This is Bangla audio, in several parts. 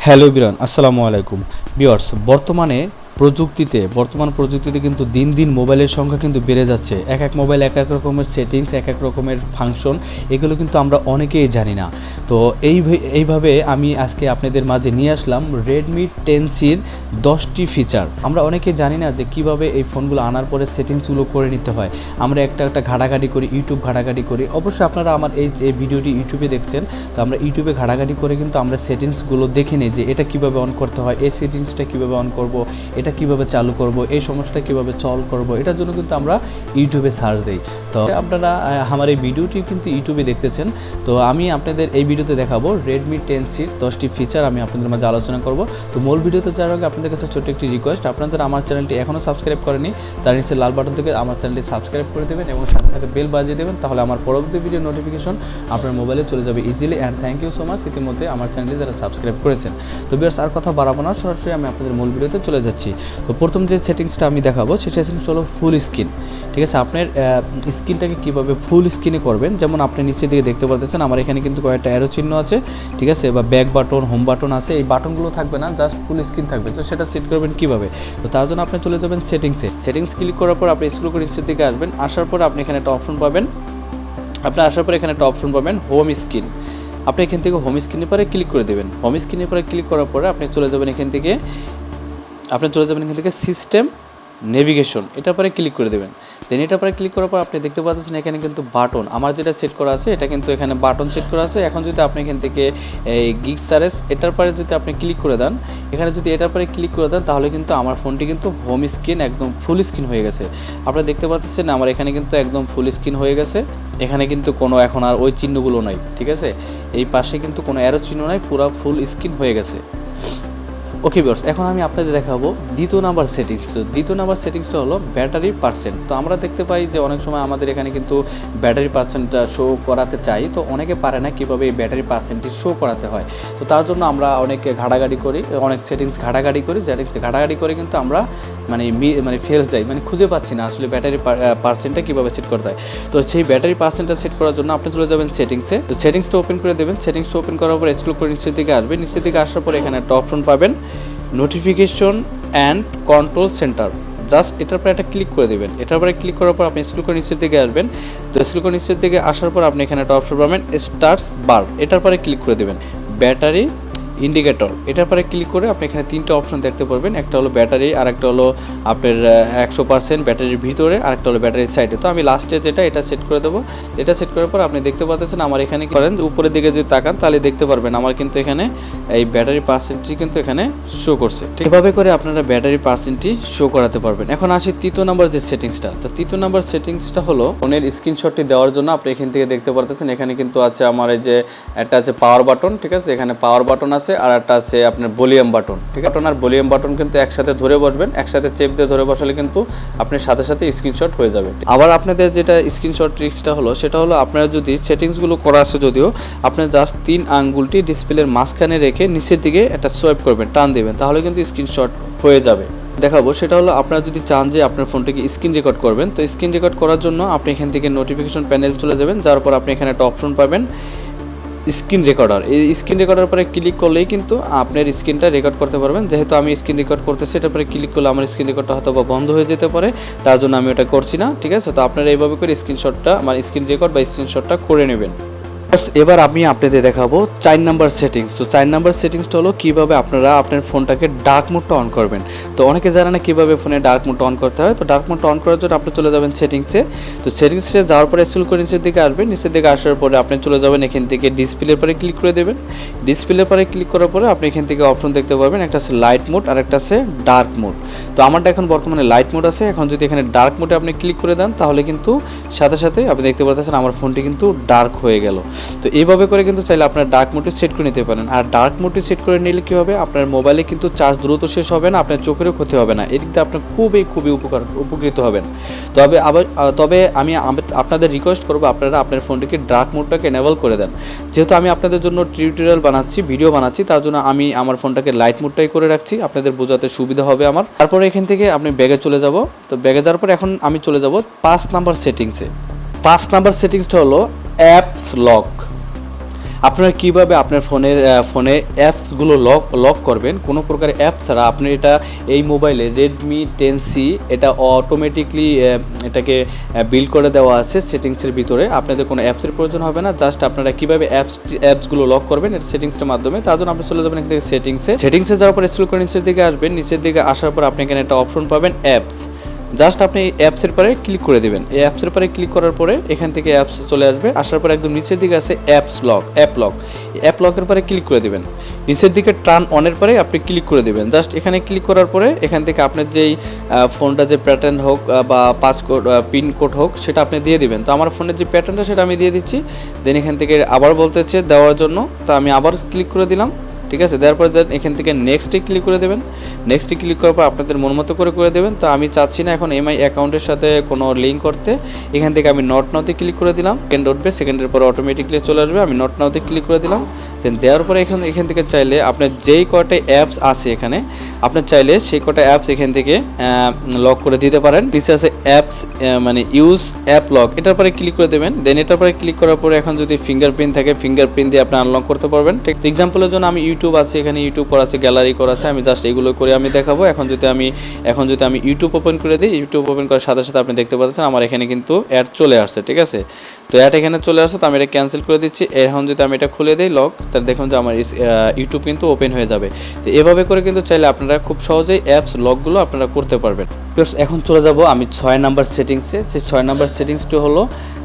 হ্যালো এভরিওয়ান, আসসালামু আলাইকুম ভিউয়ার্স। বর্তমান প্রযুক্তিতে কিন্তু দিন দিন মোবাইলের সংখ্যা কিন্তু বেড়ে যাচ্ছে। এক এক মোবাইল এক এক রকমের সেটিংস, এক এক রকমের ফাংশন, এগুলো কিন্তু আমরা অনেকেই জানি না। তো এইভাবে আমি আজকে আপনাদের মাঝে নিয়ে আসলাম রেডমি 10Cর 10টি ফিচার। আমরা অনেকেই জানি না যে কিভাবে এই ফোনগুলো আনার পরে সেটিংসগুলো করে নিতে হয়। আমরা একটা ঘাটাঘাটি করি, ইউটিউব ঘাটাঘাটি করি। অবশ্যই আপনারা আমার এই ভিডিওটি ইউটিউবে দেখছেন, তো আমরা ইউটিউবে ঘাটাঘাটি করে কিন্তু আমরা সেটিংসগুলো দেখে নিই যে এটা কিভাবে অন করতে হয়, এই সেটিংসটা কিভাবে অন করব, এটা কিভাবে চালু করব, এই সমস্যাটা কিভাবে সলভ করব, এটার জন্য কিন্তু আমরা ইউটিউবে সার্চ দিই। তো আপনারা আমার এই ভিডিওটি কিন্তু ইউটিউবে দেখতেছেন। তো আমি আপনাদের এই ভিডিওতে দেখাবো রেডমি 10Cর 10টি ফিচার আমি আপনাদের মাঝে আলোচনা করব। তো মূল ভিডিওতে যাওয়ার আগে আপনাদের কাছে ছোট্ট একটি রিকোয়েস্ট, আপনারা আমার চ্যানেলটি এখনও সাবস্ক্রাইব করেনি, তার নিচে লাল বাটন থেকে আমার চ্যানেলটি সাবস্ক্রাইব করে দেবেন এবং সাথে সাথে বেল বাজিয়ে দেবেন, তাহলে আমার পরবর্তী ভিডিও নোটিফিকেশন আপনার মোবাইলে চলে যাবে easily. And thank you so much ইতিমধ্যে আমার চ্যানেলটি যারা সাবস্ক্রাইব করেছেন। তো ভিউয়ার্স, আর কথা বাড়াবো না, সরাসরি আমি আপনাদের মূল ভিডিওতে চলে যাচ্ছি। তো প্রথম যে সেটিংসটা আমি দেখাবো সেটা হলো ফুল স্ক্রিন। ঠিক আছে, আপনার স্ক্রিনটাকে কীভাবে ফুল স্ক্রিনে করবেন, যেমন আপনি নিচের দিকে দেখতে পাচ্ছেন আমার এখানে কিন্তু কয়েকটা অ্যারো চিহ্ন আছে, ঠিক আছে, বা ব্যাক বাটন, হোম বাটন আছে। এই বাটনগুলো থাকবে না, জাস্ট ফুল স্ক্রিন থাকবে। তো সেটা সেট করবেন কীভাবে? তো তার জন্য আপনি চলে যাবেন সেটিংস ক্লিক করার পর আপনি স্ক্রল করে নিচের দিকে আসবেন। আসার পর আপনি এখানে একটা অপশন পাবেন, হোম স্ক্রিন। আপনি এখান থেকে হোম স্ক্রিনের পরে ক্লিক করে দেবেন। হোম স্ক্রিনের পরে ক্লিক করার পরে আপনি চলে যাবেন এখান থেকে সিস্টেম নেভিগেশন, এটার পরে ক্লিক করে দেবেন। দেন এটার পরে ক্লিক করার পর আপনি দেখতে পাচ্ছেন এখানে কিন্তু বাটন, আমার যেটা সেট করা আছে এটা কিন্তু এখানে বাটন সেট করা আছে। এখন যদি আপনি এখান থেকে এই গিগ সার্চ এটার পরে যদি আপনি ক্লিক করে দেন, এখানে যদি এটার পরে ক্লিক করে দেন, তাহলে কিন্তু আমার ফোনটি কিন্তু হোম স্ক্রিন একদম ফুল স্ক্রিন হয়ে গেছে। আপনারা দেখতে পাচ্ছেন আমার এখানে কিন্তু একদম ফুল স্ক্রিন হয়ে গেছে। এখানে কিন্তু কোনো এখন আর ওই চিহ্নগুলো নাই, ঠিক আছে, এই পাশে কিন্তু কোনো অ্যারো চিহ্ন নাই, পুরো ফুল স্ক্রিন হয়ে গেছে। ওকে ভিউয়ার্স, এখন আমি আপনাদের দেখাবো দ্বিতীয় নাম্বার সেটিংস। তো দ্বিতীয় নাম্বার সেটিংসটা হলো ব্যাটারি পার্সেন্ট। তো আমরা দেখতে পাই যে অনেক সময় আমাদের এখানে কিন্তু ব্যাটারি পার্সেন্টটা শো করাতে চাই, তো অনেকে পারে না কীভাবে এই ব্যাটারি পার্সেন্টটি শো করাতে হয়। তো তার জন্য আমরা অনেকে ঘাটাঘাটি করি, অনেক সেটিংস ঘাটাঘাটি করে কিন্তু আমরা ফেল যাই, খুঁজে পাচ্ছি না আসলে ব্যাটারি পার্সেন্টটা কীভাবে সেট করতে হয়। তো সেই ব্যাটারি পার্সেন্টটা সেট করার জন্য আপনি চলে যাবেন সেটিংসে। তো সেটিংসটা ওপেন করে দেবেন। সেটিংসটা ওপেন করার পর স্ক্রল করে নিচের দিকে আসবেন। নিচের দিকে আসার পর এখানে একটা অপশন পাবেন notification and control centre. Just এটার পরে একটা ক্লিক করে দেবেন। এটার পরে ক্লিক করার পর আপনি স্ক্রল করে নিচের দিকে আসবেন। তো স্ক্রল করে নিচের দিকে আসার পর আপনি এখানে একটা অপশন পাবেন স্টার্টস বার, এটার পরে ক্লিক করে দেবেন। ব্যাটারি ইন্ডিকেটর, এটার পরে ক্লিক করে আপনি এখানে তিনটা অপশন দেখতে পারবেন। একটা হলো ব্যাটারি, আর একটা হলো আপনার 100% ব্যাটারির ভিতরে, আর একটা হলো ব্যাটারির সাইডে। তো আমি লাস্টে এটা সেট করে দেবো। এটা সেট করার পর আপনি দেখতে পাচ্ছেন আমার এখানে করেন উপরের দিকে যদি তাকান তাহলে দেখতে পারবেন আমার কিন্তু এখানে এই ব্যাটারি পার্সেন্টটি কিন্তু এখানে শো করছে। এভাবে করে আপনারা ব্যাটারি পার্সেন্টটি শো করাতে পারবেন। এখন আসি তৃতীয় নাম্বার যে সেটিংসটা। তো তৃতীয় নাম্বার সেটিংসটা হলো ফোনের স্ক্রিনশটটি দেওয়ার জন্য আপনি এখান থেকে দেখতে পারতেছেন এখানে কিন্তু আছে আমার এই যে একটা আছে পাওয়ার বাটন, ঠিক আছে, এখানে পাওয়ার বাটন আছে, আর একটা আছে আপনার ভলিউম বাটন। ঠিক আছে, আর ভলিউম বাটন কিন্তু একসাথে ধরে বসবেন, একসাথে চেপ দিয়ে ধরে বসালে কিন্তু আপনার সাথে সাথে স্ক্রিনশট হয়ে যাবে। আবার আপনাদের যেটা স্ক্রিনশট ট্রিক্সটা হলো সেটা হলো আপনারা যদি সেটিংসগুলো করা আছে যদিও আপনার জাস্ট 3 আঙ্গুলটি ডিসপ্লের মাঝখানে রেখে নিচের দিকে একটা সোয়াইপ করবেন, টান দিবেন, তাহলে কিন্তু স্ক্রিনশট হয়ে যাবে। দেখাবো সেটা হলো আপনারা যদি চান যে আপনার ফোনটিকে স্ক্রিন রেকর্ড করবেন, তো স্ক্রিন রেকর্ড করার জন্য আপনি এখান থেকে নোটিফিকেশন প্যানেল চলে যাবেন। যার পর আপনি এখানে একটা অপশন পাবেন স্ক্রিন রেকর্ডার। এই স্ক্রিন রেকর্ডার পরে ক্লিক করলেই কিন্তু আপনার স্ক্রিনটা রেকর্ড করতে পারবেন। যেহেতু আমি স্ক্রিন রেকর্ড করতেছি, এটার পরে ক্লিক করলে আমার স্ক্রিন রেকর্ডটা হয়তো বা বন্ধ হয়ে যেতে পারে, তার জন্য আমি ওটা করছি না। ঠিক আছে, তো আপনারা এইভাবে করে স্ক্রিন রেকর্ড বা স্ক্রিনশটটা করে নেবেন। এবার আমি আপনাদের দেখাবো 4 নাম্বার সেটিংস। তো 4 নাম্বার সেটিংসটা হলো কিভাবে আপনারা আপনার ফোনটাকে ডার্ক মোডটা অন করবেন। তো অনেকে জানে না কিভাবে ফোনে ডার্ক মোডটা অন করতে হয়। তো ডার্ক মোডটা অন করার জন্য আপনি চলে যাবেন সেটিংসে। তো সেটিংসে যাওয়ার পরে স্ক্রল করে নিচের দিকে আসবেন। নিচের দিকে আসার পরে আপনি চলে যাবেন এখান থেকে ডিসপ্লের পরে ক্লিক করে দেবেন। ডিসপ্লের পরে ক্লিক করার পরে আপনি এখান থেকে অপশন দেখতে পাবেন, একটা আছে লাইট মোড আর একটা আছে ডার্ক মোড। তো আমারটা এখন বর্তমানে লাইট মোড আছে। এখন যদি এখানে ডার্ক মোডে আপনি ক্লিক করে দেন তাহলে কিন্তু সাথে সাথে আপনি দেখতে পাচ্ছেন আমার ফোনটি কিন্তু ডার্ক হয়ে গেল। তো এইভাবে করে কিন্তু চাইলে আপনার ডার্ক মোডটি সেট করে নিতে পারেন। আর ডার্ক মোডটি সেট করে নিলে কী হবে, আপনার মোবাইলে কিন্তু চার্জ দ্রুত শেষ হবে না, আপনার চোখেরও ক্ষতি হবে না, এদিক দিয়ে আপনার খুবই উপকৃত হবেন। তবে আমি আপনাদের রিকোয়েস্ট করবো আপনারা আপনার ফোনটিকে ডার্ক মোডটাকে এনেবল করে দেন। যেহেতু আমি আপনাদের জন্য টিউটোরিয়াল বানাচ্ছি, ভিডিও বানাচ্ছি, তার জন্য আমি আমার ফোনটাকে লাইট মোডটাই করে রাখছি, আপনাদের বোঝাতে সুবিধা হবে আমার। তারপরে এখান থেকে আপনি ব্যাগে চলে যাব। তো ব্যাগে যাওয়ার পর এখন আমি চলে যাব 5 নাম্বার সেটিংসে। 5 নাম্বার সেটিংসটা হলো অ্যাপস লক। আপনারা কিভাবে আপনার ফোনে অ্যাপসগুলো লক করবেন কোনো প্রকার অ্যাপ ছাড়া। আপনি এটা এই মোবাইলে Redmi 10C এটা অটোমেটিকলি এটাকে বিল্ড করে দেওয়া আছে সেটিংসের ভিতরে। আপনাদের কোনো অ্যাপসের প্রয়োজন হবে না, জাস্ট আপনারা কিভাবে অ্যাপসগুলো লক করবেন এটা সেটিংসের মাধ্যমে। তার জন্য আপনি চলে যাবেন এখান থেকে সেটিংসে যাওয়ার পর স্ক্রল করে নিচের দিকে আসবেন। নিচের দিকে আসার পর আপনি এখানে একটা অপশন পাবেন অ্যাপস। জাস্ট আপনি এই অ্যাপসের পরে ক্লিক করে দেবেন। এই অ্যাপসের পরে ক্লিক করার পরে এখান থেকে অ্যাপস চলে আসবে। আসার পর একদম নিচের দিকে আছে অ্যাপ লকের পরে ক্লিক করে দেবেন। নিচের দিকে টার্ন অনের পরে আপনি ক্লিক করে দেবেন। জাস্ট এখানে ক্লিক করার পরে এখান থেকে আপনার যেই ফোনটা যে প্যাটার্ন হোক বা পাসকোড পিন কোড হোক সেটা আপনি দিয়ে দিবেন। তো আমার ফোনের যে প্যাটার্নটা সেটা আমি দিয়ে দিচ্ছি। দেন এখান থেকে আবার বলতেছে দেওয়ার জন্য, তো আমি আবার ক্লিক করে দিলাম। ঠিক আছে, দেওয়ার পর এখান থেকে নেক্সটে ক্লিক করে দেবেন। নেক্সটে ক্লিক করার পর আপনাদের মন মতো করে দেবেন। তো আমি চাচ্ছি না এখন এমআই অ্যাকাউন্টের সাথে কোনো লিঙ্ক করতে। এখান থেকে আমি নট নাওতে ক্লিক করে দিলাম। সেকেন্ড উঠবে, সেকেন্ডের পর অটোমেটিকলি চলে আসবে। আমি নট নাওতে ক্লিক করে দিলাম। দেন দেওয়ার পরে এখান থেকে চাইলে আপনার যেই কটা অ্যাপস আছে এখানে আপনার চাইলে সেই কটা অ্যাপস এখান থেকে লক করে দিতে পারেন। নিচে আছে অ্যাপস মানে ইউজ অ্যাপ লক, এটার পরে ক্লিক করে দেবেন। দেন এটার পরে ক্লিক করার পরে এখন যদি ফিঙ্গারপ্রিন্ট থাকে ফিঙ্গারপ্রিন্ট দিয়ে আপনি আনলক করতে পারবেন। ঠিক এক্সাম্পলের জন্য আমি ইউটিউব আছে, এখানে ইউটিউব করা আছে, গ্যালারি করা আছে, আমি জাস্ট এগুলো করে আমি দেখাবো। এখন যদি আমি ইউটিউব ওপেন করে দিই, ইউটিউব ওপেন করার সাথে সাথে আপনি দেখতে পাচ্ছেন আমার এখানে কিন্তু অ্যাড চলে আসছে। ঠিক আছে, তো অ্যাড এখানে চলে আসছে, তো আমি এটা ক্যান্সেল করে দিচ্ছি। এখন যদি আমি এটা খুলে দিই লক, তাহলে দেখুন যে আমার ইউটিউব কিন্তু ওপেন হয়ে যাবে। তো এভাবে করে কিন্তু চাইলে আপনারা খুব সহজেই অ্যাপস লকগুলো আপনারা করতে পারবেন। এখন চলে যাব আমি 6 নাম্বার সেটিংসে। যে 6 নাম্বার সেটিংসটি হলো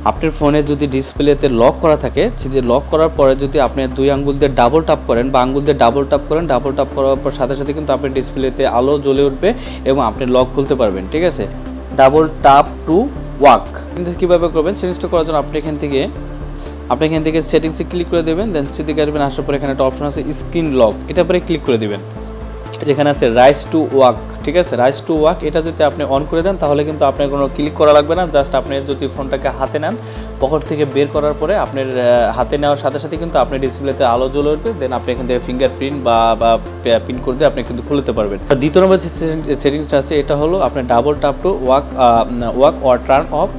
আপনার ফোনে যদি ডিসপ্লেতে লক করা থাকে, যদি লক করার পরে যদি আপনি 2 আঙ্গুল দিয়ে ডাবল ট্যাপ করেন বা আঙ্গুল দিয়ে ডাবল ট্যাপ করার পর সাথে সাথে কিন্তু আপনার ডিসপ্লেতে আলো জ্বলে উঠবে এবং আপনি লক খুলতে পারবেন। ঠিক আছে, ডাবল ট্যাপ টু ওয়াক কিন্তু কীভাবে করবেন সেটিংসটা করার জন্য আপনি এখান থেকে সেটিংসে ক্লিক করে দেবেন। দেন সেদিকে আসবেন, আসার পর এখানে একটা অপশন আছে স্ক্রিন লক, এটার পরে ক্লিক করে দেবেন। যেখানে আছে রাইস টু ওয়াক, ঠিক আছে, রাইস টু ওয়াক এটা যদি আপনি অন করে দেন তাহলে কিন্তু আপনার কোনো ক্লিক করা লাগবে না। জাস্ট আপনি যদি ফোনটাকে হাতে নেন, পকেট থেকে বের করার পরে আপনার হাতে নেওয়ার সাথে সাথে কিন্তু আপনার ডিসপ্লেতে আলো জ্বলে উঠবে। দেন আপনি এখান থেকে ফিঙ্গারপ্রিন্ট বা পিন কোড দিয়ে আপনি কিন্তু খুলতে পারবেন। দ্বিতীয় নম্বর যে সেটিংসটা আছে এটা হলো আপনার double tap to walk or turn off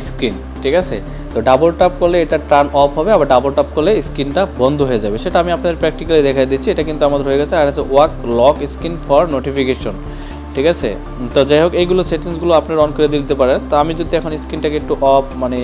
screen. ঠিক আছে, তো ডাবল ট্যাপ করলে এটা টার্ন অফ হবে, আবার ডাবল ট্যাপ করলে স্ক্রিনটা বন্ধ হয়ে যাবে। সেটা আমি আপনাদের প্র্যাকটিক্যালি দেখাই দিচ্ছি। এটা কিন্তু আমাদের হয়ে গেছে। আর আছে walk lock screen for notification. ঠিক আছে, তো যাই হোক এইগুলো সেটিংসগুলো আপনারা অন করে দিতে পারেন। তো আমি যদি এখন স্ক্রিনটাকে একটু অফ মানে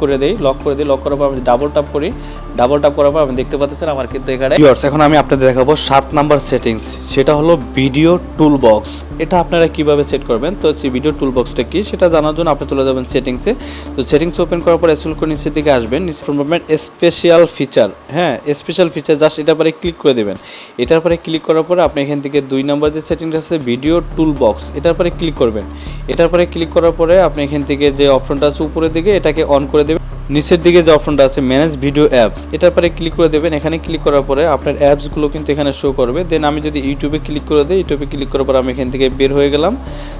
করে দিই, লক করার পর আমি ডাবল ট্যাপ করার পর আমি দেখতে পাচ্ছেন আমার কিন্তু এখানে এখন আমি আপনাদের দেখাবো 7 নাম্বার সেটিংস। সেটা হলো ভিডিও টুল বক্স। এটা আপনারা কিভাবে সেট করবেন। তো হচ্ছে ভিডিও টুল বক্সটা কি সেটা জানার জন্য আপনি চলে যাবেন সেটিংসে। তো সেটিংস ওপেন করার পর স্ক্রল করে নিচের দিকে আসবেন, নিচে পাবেন স্পেশাল ফিচার। হ্যাঁ, স্পেশাল ফিচার, জাস্ট এটার পরে ক্লিক করে দেবেন। এটার পরে ক্লিক করার পরে আপনি এখান থেকে 2 নাম্বার যে সেটিংটা আছে ভিডিও টুল বক্স, এটার পরে ক্লিক করবেন। এটার পরে ক্লিক করার পরে আপনি এখান থেকে যে অপশনটা আছে উপরের দিকে এটাকে অন করে দেবেন। নিচের দিকে যে অপশনটা আছে ম্যানেজ ভিডিও অ্যাপস, এটার পরে ক্লিক করে দেবেন। এখানে ক্লিক করার পরে আপনার অ্যাপসগুলো কিন্তু এখানে শো করবে। দেন আমি যদি ইউটিউবে ক্লিক করে দিই, ইউটিউবে ক্লিক করার পর আমি এখান থেকে বের হয়ে গেলাম।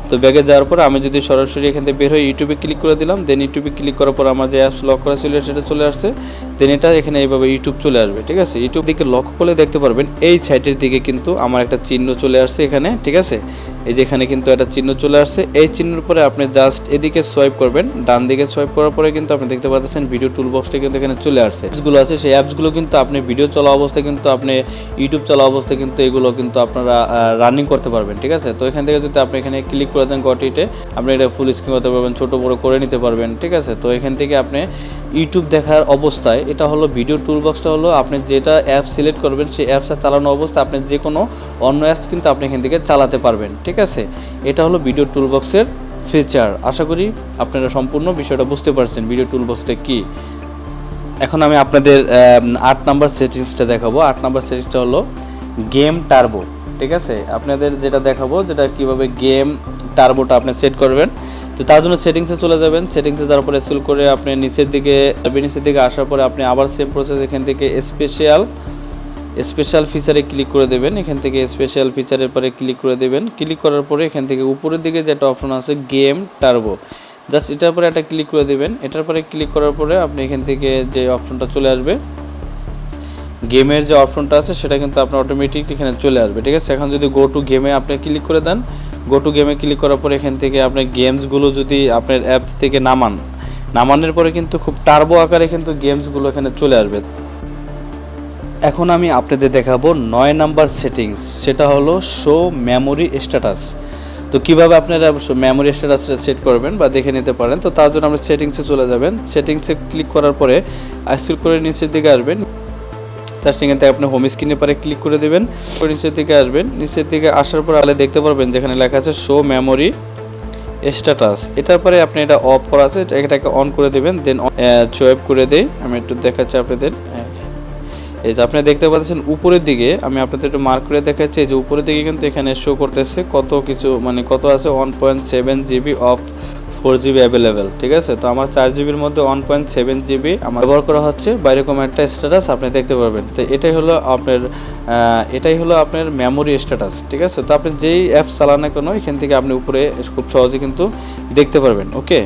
তো ব্যাগে যাওয়ার পর আমি যদি সরাসরি এখান থেকে বের হয়ে ইউটিউবে ক্লিক করে দিলাম, দেন ইউটিউবে ক্লিক করার পর আমার যে অ্যাপস লক করা ছিল সেটা চলে আসছে। দেন এটা এখানে এইভাবে ইউটিউব চলে আসবে। ঠিক আছে, ইউটিউব দিকে লক্ষ্য করলে দেখতে পারবেন এই সাইটের দিকে কিন্তু আমার একটা চিহ্ন চলে আসছে এখানে। ঠিক আছে, এই যে এখানে কিন্তু একটা চিহ্ন চলে আসছে। এই চিহ্নের উপরে আপনি জাস্ট এদিকে সোয়াইপ করবেন, ডান দিকে সোয়াইপ করার পরে কিন্তু আপনি দেখতে পাচ্ছেন ভিডিও টুল বক্সটা কিন্তু এখানে চলে আসছে। অ্যাপসগুলো আছে সেই অ্যাপসগুলো কিন্তু আপনি ভিডিও চলা অবস্থায় কিন্তু আপনি ইউটিউব চলা অবস্থায় কিন্তু এগুলো কিন্তু আপনারা রানিং করতে পারবেন। ঠিক আছে, তো এখান থেকে যদি আপনি এখানে ক্লিক করে দেন গটিতে, আপনি এটা ফুল স্ক্রিন করতে পারবেন, ছোট বড় করে নিতে পারবেন। ঠিক আছে, তো এখান থেকে আপনি ইউটিউব দেখার অবস্থায় এটা হলো ভিডিও টুল বক্সটা হলো আপনি যেটা অ্যাপ সিলেক্ট করবেন সেই অ্যাপসটা চালানো অবস্থায় আপনি যে কোনো অন্য অ্যাপস কিন্তু আপনি এখান থেকে চালাতে পারবেন। ঠিক আছে, এটা হলো ভিডিও টুল বক্সের ফিচার। আশা করি আপনারা সম্পূর্ণ বিষয়টা বুঝতে পারছেন ভিডিও টুল বক্সটা কি। এখন আমি আপনাদের 8 নাম্বার সেটিংসটা দেখাবো। 8 নাম্বার সেটিংসটা হলো গেম টার্বো। ঠিক আছে, আপনাদের যেটা দেখাবো যেটা কিভাবে গেম টার্বোটা আপনি সেট করবেন। তো তার জন্য সেটিংসে চলে যাবেন। সেটিংসে যাওয়ার পরে স্ক্রল করে আপনি নিচের দিকে আসার পরে আপনি আবার সেম প্রসেস এখান থেকে স্পেশাল ফিচারে ক্লিক করে দেবেন। এখান থেকে স্পেশাল ফিচারের পরে ক্লিক করে দেবেন। ক্লিক করার পরে এখান থেকে উপরের দিকে যেটা অপশন আছে গেম টার্বো, জাস্ট এটার পরে একটা ক্লিক করে দেবেন। এটার পরে ক্লিক করার পরে আপনি এখান থেকে যে অপশনটা চলে আসবে গেমের যে অপশনটা আছে সেটা কিন্তু আপনার অটোমেটিক এখানে চলে আসবে। ঠিক আছে, এখন যদি গো টু গেমে আপনি ক্লিক করে দেন, গো টু গেমে ক্লিক করার পরে এখান থেকে আপনার গেমসগুলো যদি আপনার অ্যাপস থেকে নামানোর পরে কিন্তু খুব টার্বো আকারে কিন্তু গেমসগুলো এখানে চলে আসবে। এখন আমি আপনাদের দেখাবো 9 নাম্বার সেটিংস, সেটা হলো শো মেমোরি স্ট্যাটাস। তো কিভাবে আপনারা মেমোরি স্ট্যাটাসটা সেট করবেন বা দেখে নিতে পারেন, তো তার জন্য আমরা সেটিংসে চলে যাবেন। সেটিংসে ক্লিক করার পরে স্ক্রল করে নিচের দিকে আসবেন, জাস্ট এখান থেকে আপনি হোম স্ক্রিনে পরে ক্লিক করে দেবেন, নিচের দিকে আসবেন। নিচের দিকে আসার পর আলে দেখতে পারবেন যেখানে লেখা আছে শো মেমোরি স্ট্যাটাস, এটার পরে আপনি এটা অফ করা আছে, এটাকে অন করে দেবেন। দেন সোয়াইপ করে দেই, আমি একটু দেখাচ্ছি আপনাদের। এই যে আপনি দেখতে পাচ্ছেন উপরের দিকে, আমি আপনাদের একটু মার্ক করে দেখাচ্ছি, এই যে উপরের দিকে কিন্তু এখানে শো করতেছে কত কিছু, মানে কত আছে 1.7 জিবি অফ 4 জিবি অ্যাভেলেবেল, ঠিক আছে। তো আমার 4 জিবির মধ্যে 1.7 জিবি আমার ব্যবহার করা হচ্ছে বা এরকম একটা স্ট্যাটাস আপনি দেখতে পারবেন। তো এটাই হলো আপনার মেমোরি স্ট্যাটাস, ঠিক আছে। তো আপনি যেই অ্যাপস চালান না কেন এখান থেকে আপনি উপরে খুব সহজে কিন্তু দেখতে পারবেন। ওকে,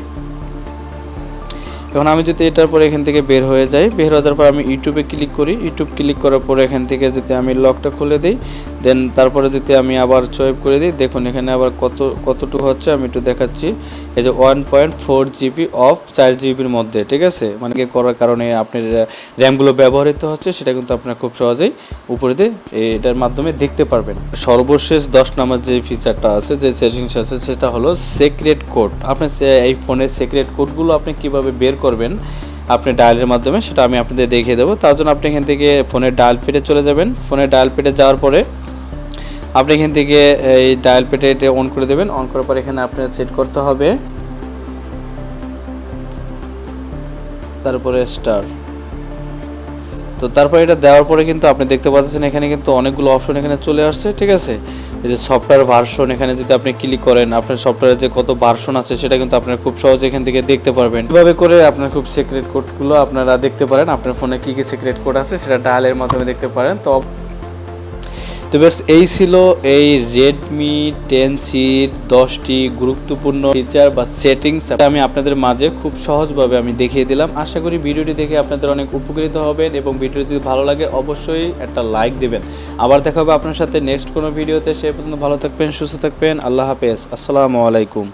এখন আমি যদি এটার পরে এখান থেকে বের হয়ে যাই, বের হয়ে যাওয়ার পর আমি ইউটিউবে ক্লিক করি। ইউটিউব ক্লিক করার পরে এখান থেকে যদি আমি লকটা খুলে দিই, দেন তারপরে যদি আমি আবার সোয়াইপ করে দিই, দেখুন এখানে আবার কতটুকু হচ্ছে আমি একটু দেখাচ্ছি। এই যে 1.4 জিবি অফ 4 জিবির মধ্যে, ঠিক আছে। মানে করার কারণে আপনার র্যামগুলো ব্যবহৃত হচ্ছে, সেটা কিন্তু আপনার খুব সহজেই উপরে দিয়ে এটার মাধ্যমে দেখতে পারবেন। সর্বশেষ 10 নাম্বার যে ফিচারটা আছে, যে সেটিংস আছে, সেটা হলো সিক্রেট কোড। আপনার এই ফোনের সিক্রেট কোডগুলো আপনি কিভাবে বের করবেন আপনি ডায়ালের মাধ্যমে, সেটা আমি আপনাদের দেখিয়ে দেবো। তার জন্য আপনি এখান থেকে ফোনের ডায়াল পেডে চলে যাবেন। ফোনের ডায়াল পেডে যাওয়ার পরে আপনি এখান থেকে এই ডায়াল পেডে এটা অন করে দেবেন। অন করার পর এখানে আপনার সেট করতে হবে, তারপরে স্টার। তো তারপরে এটা দেওয়ার পরে কিন্তু আপনি দেখতে পাচ্ছেন এখানে কিন্তু অনেকগুলো অপশন এখানে চলে আসছে, ঠিক আছে। এই যে সফটওয়্যার ভার্সন, এখানে যদি আপনি ক্লিক করেন আপনার সফটওয়্যারের যে কত ভার্সন আছে সেটা কিন্তু আপনারা খুব সহজে এখান থেকে দেখতে পারবেন। এভাবে করে আপনার খুব সিক্রেট কোডগুলো আপনারা দেখতে পারেন, আপনার ফোনে কি কি সিক্রেট কোড আছে সেটা ডায়ালের মাধ্যমে দেখতে পারেন। তো বেশ, এই ছিল এই রেডমি 10Cর 10টি গুরুত্বপূর্ণ ফিচার বা সেটিংস আমি আপনাদের মাঝে খুব সহজভাবে আমি দেখিয়ে দিলাম। আশা করি ভিডিওটি দেখে আপনাদের অনেক উপকৃত হবেন, এবং ভিডিওটি যদি ভালো লাগে অবশ্যই একটা লাইক দিবেন। আবার দেখা হবে আপনার সাথে নেক্সট কোনো ভিডিওতে। সে পর্যন্ত ভালো থাকবেন, সুস্থ থাকবেন। আল্লাহ হাফেজ, আসসালামু আলাইকুম।